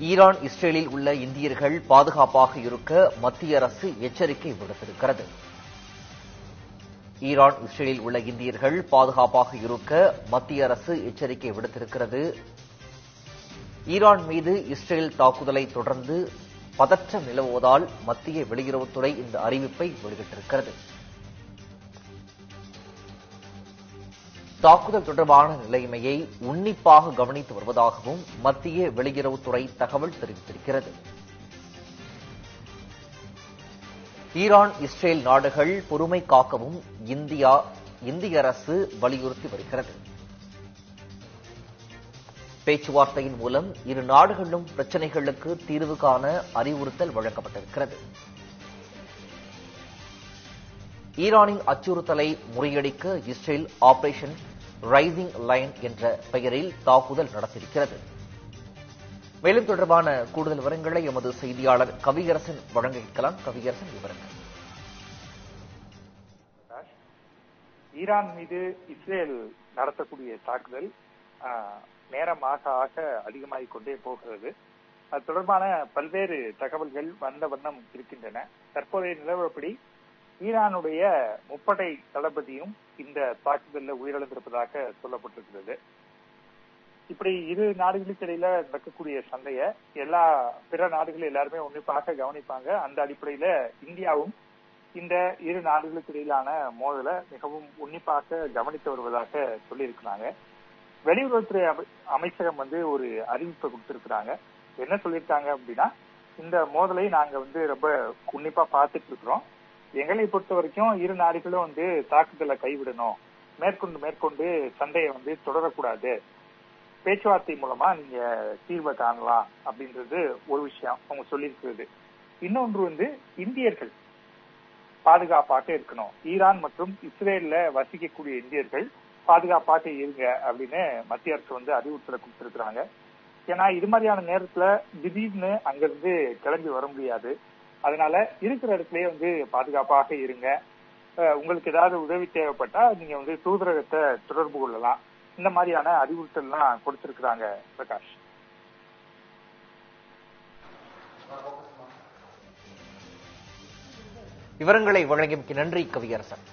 Iran இஸ்ரேலில் உள்ள இந்தியர்கள் பாதுகாப்பாக இருக்க மத்திய அரசு எச்சரிக்கை விடுத்திருக்கிறது. ஈரான் இஸ்ரேலில் உள்ள இந்தியர்கள் பாதுகாப்பாக இருக்க மத்திய அரசு எச்சரிக்கை விடுத்திருக்கிறது. ஈரான் மீது இஸ்ரேல் தாக்குதலை தொடர்ந்து பதற்றம் நிலவுவதால் மத்திய வெளியுறவுத்துறை இந்த அறிவிப்பை வெளியிட்டிருக்கிறது. தாக்குதல் தொடர்பான நிலைமையை உன்னிப்பாக கவனித்து வருவதாகவும் மத்திய வெளியுறவுத்துறை தகவல் தெரிவித்திருக்கிறது. ஈரான் இஸ்ரேல் நாடுகள் பொறுமை காக்கவும் இந்திய அரசு வலியுறுத்தி வருகிறது. பேச்சுவார்த்தையின் மூலம் இரு நாடுகளிலும் பிரச்சினைகளுக்கு தீர்வு காண அறிவுறுத்தல் வழங்கப்பட்டிருக்கிறது. ஈரானின் அச்சுறுத்தலை முறியடிக்க இஸ்ரேல் ஆபரேஷன் ரைசிங் லைன் என்ற பெயரில் தாக்குதல் நடத்தியிருக்கிறது. மேலும் தொடர்பான கூடுதல் விவரங்களை எமது செய்தியாளர் கவியரசன் வழங்க கேட்கலாம். கவியரசன், விவரங்கள். ஈரான் மீது இஸ்ரேல் நடத்தக்கூடிய தாக்குதல் நேரமாக ஆக அதிகமாகிக் கொண்டே போகிறது. அது தொடர்பான பல்வேறு தகவல்கள் வந்த வண்ணம் இருக்கின்றன. தற்போதைய நிலவரப்படி ஈரானுடைய முப்படை தளபதியும் இந்த தாக்குதலில் உயிரிழந்திருப்பதாக சொல்லப்பட்டிருக்கிறது. இப்படி இரு நாடுகளுக்கு இடையில நடக்கக்கூடிய சண்டைய பிற நாடுகள் எல்லாருமே உன்னிப்பாக கவனிப்பாங்க. அந்த அடிப்படையில இந்தியாவும் இந்த இரு நாடுகளுக்கு இடையிலான மோதலை மிகவும் உன்னிப்பாக கவனித்து வருவதாக சொல்லியிருக்கிறாங்க. வெளியுறவுத்துறை அமைச்சகம் ஒரு அறிவிப்பை கொடுத்திருக்கிறாங்க. என்ன சொல்லியிருக்காங்க அப்படின்னா, இந்த மோதலை நாங்க ரொம்ப உன்னிப்பா பார்த்துட்டு இருக்கிறோம். எங்களை பொறுத்த வரைக்கும் இரு நாடுகளும் தாக்குதலை கைவிடணும், மேற்கொண்டு சண்டையை தொடரக்கூடாது, பேச்சுவார்த்தை மூலமா நீங்க தீர்வை காணலாம் அப்படின்றது ஒரு விஷயம் அவங்க சொல்லியிருக்கிறது. இன்னொன்று இந்தியர்கள் பாதுகாப்பாக இருக்கணும், ஈரான் மற்றும் இஸ்ரேல்ல வசிக்கக்கூடிய இந்தியர்கள் பாதுகாப்பாக இருங்க அப்படின்னு மத்திய அரசு அறிவுறுத்தலை கொடுத்திருக்கிறாங்க. ஏன்னா இது மாதிரியான நேரத்துல திடீர்னு அங்கிருந்து கிளம்பி வர முடியாது. அதனால இருக்கிற இடத்துலயே பாதுகாப்பாக இருங்க. உங்களுக்கு ஏதாவது உதவி தேவைப்பட்டா நீங்க தூதரகத்தை தொடர்பு கொள்ளலாம். இந்த மாதிரியான அறிவுறுத்தல்லாம் கொடுத்திருக்கிறாங்க. பிரகாஷ், விவரங்களை வழங்கியமைக்கு நன்றி கவியரசன்.